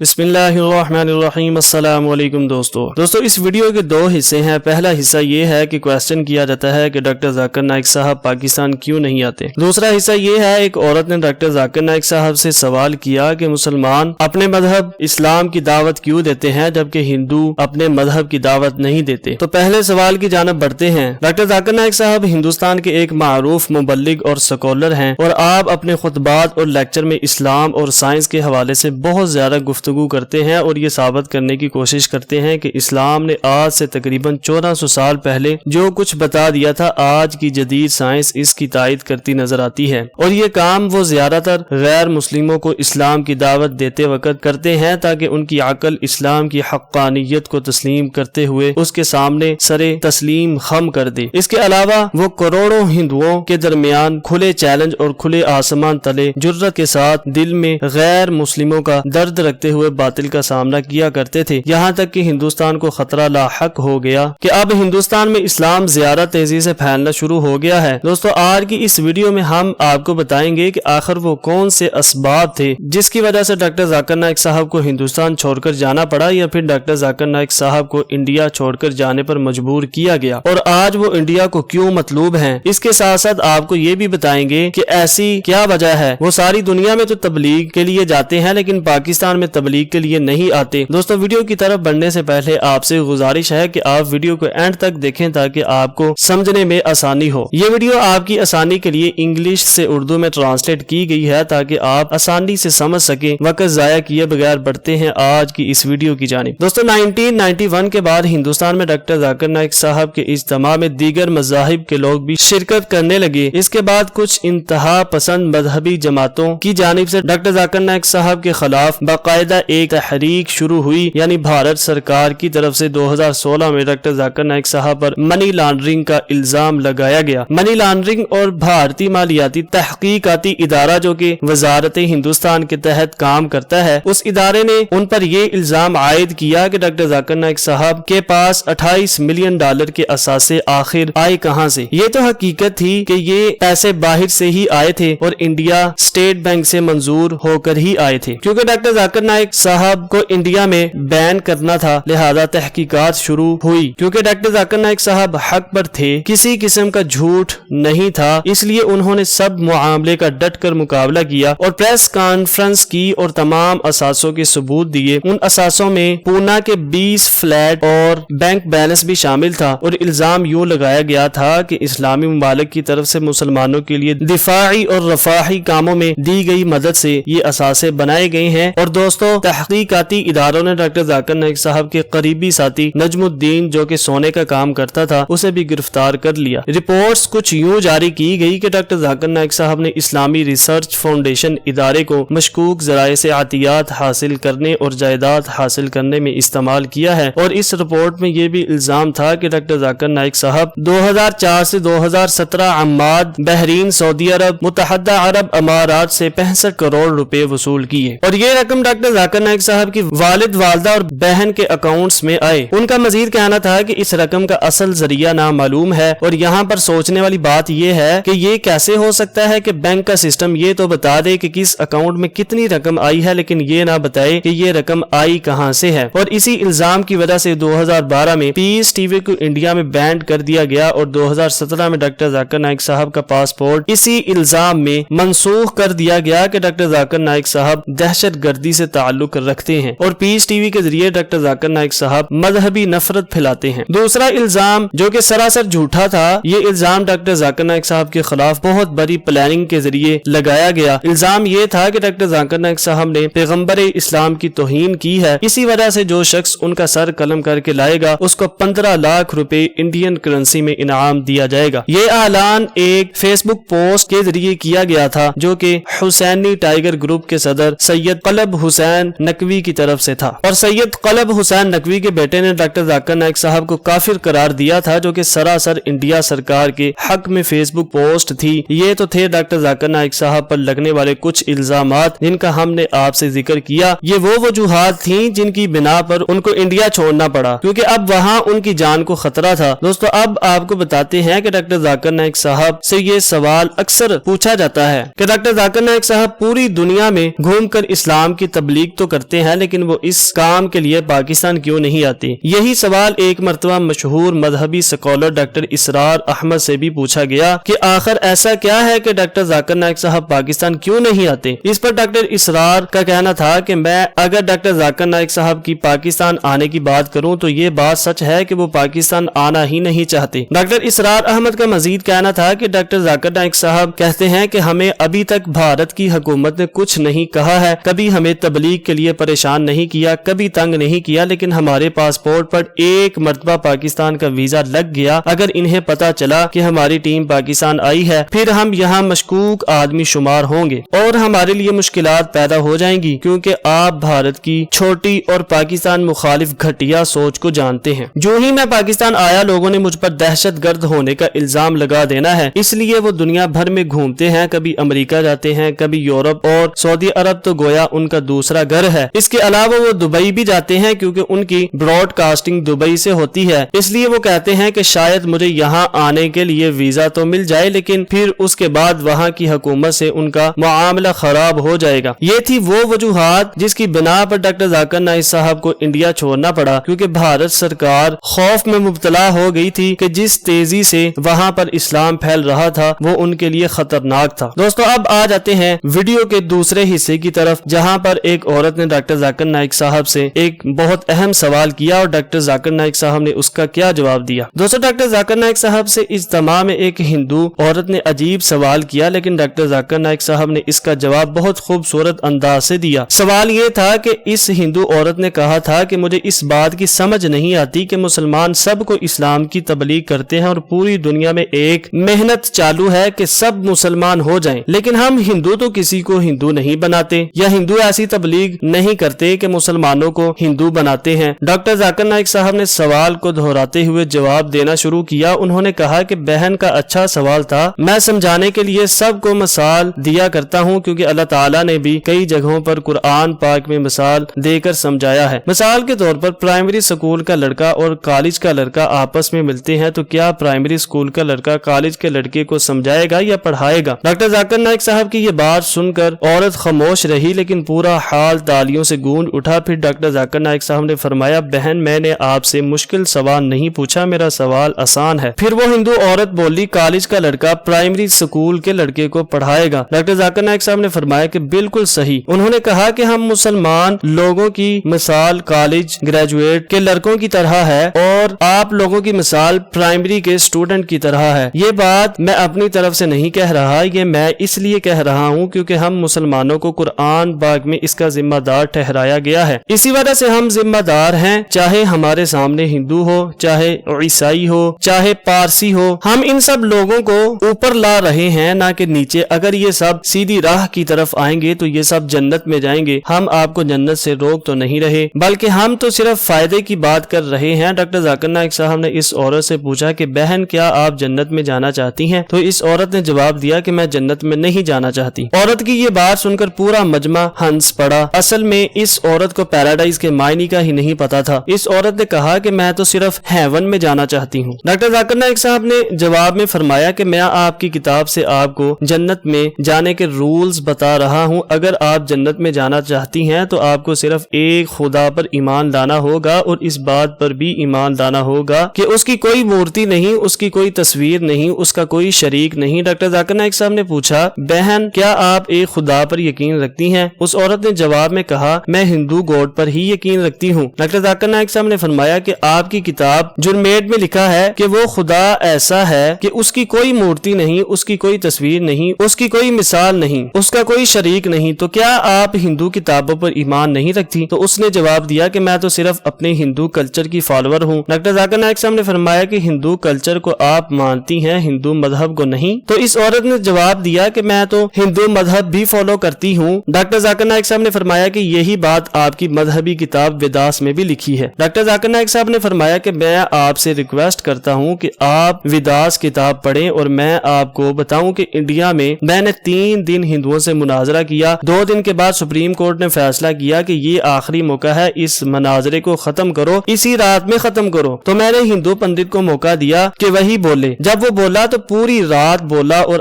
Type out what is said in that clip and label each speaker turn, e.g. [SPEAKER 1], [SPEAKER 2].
[SPEAKER 1] بسم اللہ الرحمن الرحیم۔ السلام علیکم دوستو اس ویڈیو کے دو حصے ہیں۔ پہلا حصہ یہ ہے کہ کویسچن کیا جاتا ہے کہ ڈاکٹر ذاکر نائک صاحب پاکستان کیوں نہیں آتے۔ دوسرا حصہ یہ ہے ایک عورت نے ڈاکٹر ذاکر نائک صاحب سے سوال کیا کہ مسلمان اپنے مذہب اسلام کی دعوت کیوں دیتے ہیں جبکہ ہندو اپنے مذہب کی دعوت نہیں دیتے۔ تو پہلے سوال کی جانب بڑھتے ہیں۔ ڈاکٹر ذاکر نائک صاحب ہندوستان کے ایک معروف مبلغ اور سکولر ہیں اور آپ اپنے خطبات اور لیکچر میں اسلام اور سائنس کے حوالے سے بہت زیادہ گفتگو کرتے ہیں اور یہ ثابت کرنے کی کوشش کرتے ہیں کہ اسلام نے آج سے تقریباً 1400 سال پہلے جو کچھ بتا دیا تھا آج کی جدید سائنس اس کی تائید کرتی نظر آتی ہے، اور یہ کام وہ زیادہ تر غیر مسلموں کو اسلام کی دعوت دیتے وقت کرتے ہیں تاکہ ان کی عقل اسلام کی حقانیت کو تسلیم کرتے ہوئے اس کے سامنے سرے تسلیم خم کر دے۔ اس کے علاوہ وہ کروڑوں ہندوؤں کے درمیان کھلے چیلنج اور کھلے آسمان تلے جرت کے ساتھ دل میں غیر مسلموں کا درد رکھتے ہوئے باطل کا سامنا کیا کرتے تھے، یہاں تک کہ ہندوستان کو خطرہ لاحق ہو گیا کہ اب ہندوستان میں اسلام زیادہ تیزی سے پھیلنا شروع ہو گیا ہے۔ دوستو آج کی اس ویڈیو میں ہم آپ کو بتائیں گے کہ آخر وہ کون سے اسباب تھے جس کی وجہ سے ڈاکٹر ذاکر نائک صاحب کو ہندوستان چھوڑ کر جانا پڑا، یا پھر ڈاکٹر ذاکر نائک صاحب کو انڈیا چھوڑ کر جانے پر مجبور کیا گیا، اور آج وہ انڈیا کو کیوں مطلوب ہیں۔ اس کے ساتھ ساتھ آپ کو یہ بھی بتائیں گے کہ ایسی کیا وجہ ہے وہ ساری دنیا میں تو تبلیغ کے لیے جاتے ہیں لیکن پاکستان میں تبلیغ کے لیے نہیں آتے۔ دوستو ویڈیو کی طرف بڑھنے سے پہلے آپ سے گزارش ہے کہ آپ ویڈیو کو اینڈ تک دیکھیں تاکہ آپ کو سمجھنے میں آسانی ہو۔ یہ ویڈیو آپ کی آسانی کے لیے انگلش سے اردو میں ٹرانسلیٹ کی گئی ہے تاکہ آپ آسانی سے سمجھ سکیں۔ وقت ضائع کیے بغیر بڑھتے ہیں آج کی اس ویڈیو کی جانب۔ دوستو 1991 کے بعد ہندوستان میں ڈاکٹر ذاکر نائک صاحب کے اجتماع میں دیگر مذاہب کے لوگ بھی شرکت کرنے لگے۔ اس کے بعد کچھ انتہا پسند مذہبی جماعتوں کی جانب سے ڈاکٹر ذاکر نائک صاحب کے خلاف باقاعدہ ایک تحریک شروع ہوئی، یعنی بھارت سرکار کی طرف سے 2016 میں ڈاکٹر ذاکر نائک صاحب پر منی لانڈرنگ کا الزام لگایا گیا۔ منی لانڈرنگ اور بھارتی مالیاتی تحقیقاتی ادارہ جو کہ وزارت ہندوستان کے تحت کام کرتا ہے، اس ادارے نے ان پر یہ الزام عائد کیا کہ ڈاکٹر ذاکر نائک صاحب کے پاس $28 ملین کے اثاثے آخر آئے کہاں سے۔ یہ تو حقیقت تھی کہ یہ پیسے باہر سے ہی آئے تھے اور انڈیا اسٹیٹ بینک سے منظور ہو کر ہی آئے تھے۔ کیونکہ ڈاکٹر ذاکر نائک صاحب کو انڈیا میں بین کرنا تھا لہذا تحقیقات شروع ہوئی۔ کیونکہ ڈاکٹر ذاکر نائک صاحب حق پر تھے، کسی قسم کا جھوٹ نہیں تھا، اس لیے انہوں نے سب معاملے کا ڈٹ کر مقابلہ کیا اور پریس کانفرنس کی اور تمام اثاثوں کے ثبوت دیے۔ ان اثاثوں میں پونا کے 20 فلیٹ اور بینک بیلنس بھی شامل تھا، اور الزام یوں لگایا گیا تھا کہ اسلامی ممالک کی طرف سے مسلمانوں کے لیے دفاعی اور رفاہی کاموں میں دی گئی مدد سے یہ اثاثے بنائے گئے ہیں۔ اور دوستو تحقیقاتی اداروں نے ڈاکٹر ذاکر نائک صاحب کے قریبی ساتھی نجم الدین جو کہ سونے کا کام کرتا تھا اسے بھی گرفتار کر لیا۔ رپورٹس کچھ یوں جاری کی گئی کہ ڈاکٹر ذاکر نائک صاحب نے اسلامی ریسرچ فاؤنڈیشن ادارے کو مشکوک ذرائع سے عطیات حاصل کرنے اور جائیداد حاصل کرنے میں استعمال کیا ہے، اور اس رپورٹ میں یہ بھی الزام تھا کہ ڈاکٹر ذاکر نائک صاحب 2004 سے 2017 عمان، بحرین، سعودی عرب، متحدہ عرب امارات سے 65 کروڑ روپے وصول کیے، اور یہ رقم ڈاکٹر ذاکر نائک صاحب کی والد، والدہ اور بہن کے اکاؤنٹس میں آئے۔ ان کا مزید کہنا تھا کہ اس رقم کا اصل ذریعہ نامعلوم ہے، اور یہاں پر سوچنے والی بات یہ ہے کہ یہ کیسے ہو سکتا ہے کہ بینک کا سسٹم یہ تو بتا دے کہ کس اکاؤنٹ میں کتنی رقم آئی ہے لیکن یہ نہ بتائے کہ یہ رقم آئی کہاں سے ہے۔ اور اسی الزام کی وجہ سے 2012 میں پیس ٹی وی کو انڈیا میں بینڈ کر دیا گیا، اور 2017 میں ڈاکٹر ذاکر نائک صاحب کا پاسپورٹ اسی الزام میں منسوخ کر دیا گیا کہ ڈاکٹر ذاکر نائک صاحب دہشت گردی سے تعلق رکھتے ہیں، اور پیس ٹی وی کے ذریعے ڈاکٹر ذاکر نائک صاحب مذہبی نفرت پھیلاتے ہیں۔ دوسرا الزام جو کہ سراسر جھوٹا تھا، یہ الزام ڈاکٹر ذاکر نائک صاحب کے خلاف بہت بڑی پلاننگ کے ذریعے لگایا گیا۔ الزام یہ تھا کہ ڈاکٹر ذاکر نائک صاحب نے پیغمبر اسلام کی توہین کی ہے، اسی وجہ سے جو شخص ان کا سر قلم کر کے لائے گا اس کو 15 لاکھ روپے انڈین کرنسی میں انعام دیا جائے گا۔ یہ اعلان ایک فیس بک پوسٹ کے ذریعے کیا گیا تھا جو کہ حسینی ٹائیگر گروپ کے صدر سید قلب حسین نقوی کی طرف سے تھا، اور سید قلب حسین نقوی کے بیٹے نے ڈاکٹر ذاکر نائک صاحب کو کافر قرار دیا تھا، جو کہ سراسر انڈیا سرکار کے حق میں فیس بک پوسٹ تھی۔ یہ تو تھے ڈاکٹر ذاکر نائک صاحب پر لگنے والے کچھ الزامات جن کا ہم نے آپ سے ذکر کیا۔ یہ وہ وجوہات تھیں جن کی بنا پر ان کو انڈیا چھوڑنا پڑا، کیونکہ اب وہاں ان کی جان کو خطرہ تھا۔ دوستو اب آپ کو بتاتے ہیں کہ ڈاکٹر ذاکر نائک صاحب سے یہ سوال اکثر پوچھا جاتا ہے کہ ڈاکٹر ذاکر نائک صاحب پوری دنیا میں گھوم کر اسلام کی تبلیغ تبلیغ تو کرتے ہیں لیکن وہ اس کام کے لیے پاکستان کیوں نہیں آتے؟ یہی سوال ایک مرتبہ مشہور مذہبی سکولر ڈاکٹر اسرار احمد سے بھی پوچھا گیا کہ آخر ایسا کیا ہے کہ ڈاکٹر ذاکر نائک صاحب پاکستان کیوں نہیں آتے؟ اس پر ڈاکٹر اسرار کا کہنا تھا کہ میں اگر ڈاکٹر ذاکر نائک صاحب کی پاکستان آنے کی بات کروں تو یہ بات سچ ہے کہ وہ پاکستان آنا ہی نہیں چاہتے۔ ڈاکٹر اسرار احمد کا مزید کہنا تھا کہ ڈاکٹر ذاکر نائک صاحب کہتے ہیں کہ ہمیں ابھی تک بھارت کی حکومت نے کچھ نہیں کہا ہے، کبھی ہمیں تبلیغ کے لیے پریشان نہیں کیا، کبھی تنگ نہیں کیا، لیکن ہمارے پاسپورٹ پر ایک مرتبہ پاکستان کا ویزا لگ گیا۔ اگر انہیں پتا چلا کہ ہماری ٹیم پاکستان آئی ہے پھر ہم یہاں مشکوک آدمی شمار ہوں گے اور ہمارے لیے مشکلات پیدا ہو جائیں گی، کیونکہ آپ بھارت کی چھوٹی اور پاکستان مخالف گھٹیا سوچ کو جانتے ہیں۔ جو ہی میں پاکستان آیا لوگوں نے مجھ پر دہشت گرد ہونے کا الزام لگا دینا ہے، اس لیے وہ دنیا بھر میں گھومتے ہیں، کبھی امریکہ جاتے ہیں، کبھی یورپ، اور سعودی عرب تو گویا ان کا دوسرا گھر ہے۔ اس کے علاوہ وہ دبئی بھی جاتے ہیں کیونکہ ان کی براڈ کاسٹنگ دبئی سے ہوتی ہے، اس لیے وہ کہتے ہیں کہ شاید مجھے یہاں آنے کے لیے ویزا تو مل جائے لیکن پھر اس کے بعد وہاں کی حکومت سے ان کا معاملہ خراب ہو جائے گا۔ یہ تھی وہ وجوہات جس کی بنا پر ڈاکٹر ذاکر نائک صاحب کو انڈیا چھوڑنا پڑا، کیونکہ بھارت سرکار خوف میں مبتلا ہو گئی تھی کہ جس تیزی سے وہاں پر اسلام پھیل رہا تھا وہ ان کے لیے خطرناک تھا۔ دوستو اب آ جاتے ہیں ویڈیو کے دوسرے حصے کی طرف، جہاں پر ایک عورت نے ڈاکٹر ذاکر نائک صاحب سے ایک بہت اہم سوال کیا اور ڈاکٹر ذاکر نائک صاحب نے اس کا کیا جواب دیا۔ دوستو ڈاکٹر ذاکر نائک صاحب سے اجتماع میں ایک ہندو عورت نے عجیب سوال کیا، لیکن ڈاکٹر ذاکر نائک صاحب نے اس کا جواب بہت خوبصورت انداز سے دیا۔ سوال یہ تھا کہ اس ہندو عورت نے کہا تھا کہ مجھے اس بات کی سمجھ نہیں آتی کہ مسلمان سب کو اسلام کی تبلیغ کرتے ہیں اور پوری دنیا میں ایک محنت چالو ہے کہ سب مسلمان ہو جائیں، لیکن ہم ہندو تو کسی کو ہندو نہیں بناتے یا ہندو ایسی تبلیغ نہیں کرتے کہ مسلمانوں کو ہندو بناتے ہیں۔ ڈاکٹر ذاکر نائک صاحب نے سوال کو دہراتے ہوئے جواب دینا شروع کیا۔ انہوں نے کہا کہ بہن کا اچھا سوال تھا، میں سمجھانے کے لیے سب کو مثال دیا کرتا ہوں کیونکہ اللہ تعالیٰ نے بھی کئی جگہوں پر قرآن پاک میں مثال دے کر سمجھایا ہے۔ مثال کے طور پر پرائمری اسکول کا لڑکا اور کالج کا لڑکا آپس میں ملتے ہیں تو کیا پرائمری اسکول کا لڑکا کالج کے لڑکے کو سمجھائے گا یا پڑھائے گا؟ ڈاکٹر ذاکر نائک صاحب کی یہ بات سن کر عورت خاموش رہی لیکن پورا حال تالیوں سے گونج اٹھا۔ پھر ڈاکٹر ذاکر نائک صاحب نے فرمایا، بہن میں نے آپ سے مشکل سوال نہیں پوچھا، میرا سوال آسان ہے۔ پھر وہ ہندو عورت بولی، کالج کا لڑکا پرائمری اسکول کے لڑکے کو پڑھائے گا؟ ڈاکٹر ذاکر نائک صاحب نے فرمایا کہ بالکل صحیح۔ انہوں نے کہا کہ ہم مسلمان لوگوں کی مثال کالج گریجویٹ کے لڑکوں کی طرح ہے اور آپ لوگوں کی مثال پرائمری کے اسٹوڈنٹ کی طرح ہے۔ یہ بات میں اپنی طرف سے نہیں کہہ رہا، یہ میں اس لیے کہہ رہا ہوں کیونکہ ہم مسلمانوں کو قرآن پاک میں اس کا ذمہ دار ٹھہرایا گیا ہے، اسی وجہ سے ہم ذمہ دار ہیں، چاہے ہمارے سامنے ہندو ہو، چاہے عیسائی ہو، چاہے پارسی ہو، ہم ان سب لوگوں کو اوپر لا رہے ہیں نہ کہ نیچے۔ اگر یہ سب سیدھی راہ کی طرف آئیں گے تو یہ سب جنت میں جائیں گے۔ ہم آپ کو جنت سے روک تو نہیں رہے بلکہ ہم تو صرف فائدے کی بات کر رہے ہیں۔ ڈاکٹر ذاکر نائک صاحب نے اس عورت سے پوچھا کہ بہن کیا آپ جنت میں جانا چاہتی ہیں؟ تو اس عورت نے جواب دیا کہ میں جنت میں نہیں جانا چاہتی۔ عورت کی یہ بات سن کر پورا مجمع ہنس پڑا۔ اصل میں اس عورت کو پیراڈائز کے معنی کا ہی نہیں پتا تھا۔ اس عورت نے کہا کہ میں تو صرف ہیون میں جانا چاہتی ہوں۔ ڈاکٹر ذاکر نائک صاحب نے جواب میں فرمایا کہ میں آپ کی کتاب سے آپ کو جنت میں جانے کے رولز بتا رہا ہوں۔ اگر آپ جنت میں جانا چاہتی ہیں تو آپ کو صرف ایک خدا پر ایمان لانا ہوگا اور اس بات پر بھی ایمان لانا ہوگا کہ اس کی کوئی مورتی نہیں، اس کی کوئی تصویر نہیں، اس کا کوئی شریک نہیں۔ ڈاکٹر ذاکر نائک صاحب نے پوچھا، بہن کیا آپ ایک خدا پر یقین رکھتی ہیں؟ اس عورت نے جواب میں کہا، میں ہندو گاڈ پر ہی یقین رکھتی ہوں۔ ڈاکٹر ذاکر نائک صاحب نے فرمایا کہ آپ کی کتاب جرمیڈ میں لکھا ہے کہ وہ خدا ایسا ہے کہ اس کی کوئی مورتی نہیں، اس کی کوئی تصویر نہیں، اس کی کوئی مثال نہیں، اس کا کوئی شریک نہیں، تو کیا آپ ہندو کتابوں پر ایمان نہیں رکھتی؟ تو اس نے جواب دیا کہ میں تو صرف اپنے ہندو کلچر کی فالوور ہوں۔ ڈاکٹر ذاکر نائک صاحب نے فرمایا کہ ہندو کلچر کو آپ مانتی ہیں، ہندو مذہب کو نہیں؟ تو اس عورت نے جواب دیا کہ میں تو ہندو مذہب بھی فالو کرتی ہوں۔ ڈاکٹر ذاکر نائک صاحب نے فرمایا کہ یہی بات آپ کی مذہبی کتاب ویداس میں بھی لکھی ہے۔ ڈاکٹر ذاکر نائک صاحب نے فرمایا کہ میں آپ سے ریکویسٹ کرتا ہوں کہ آپ ویداس کتاب پڑھیں اور میں آپ کو بتاؤں کہ انڈیا میں نے 3 دن ہندوؤں سے مناظرہ کیا۔ 2 دن کے بعد سپریم کورٹ نے فیصلہ کیا کہ یہ آخری موقع ہے، اس مناظرے کو ختم کرو، اسی رات میں ختم کرو۔ تو میں نے ہندو پنڈت کو موقع دیا کہ وہی بولے۔ جب وہ بولا تو پوری رات بولا اور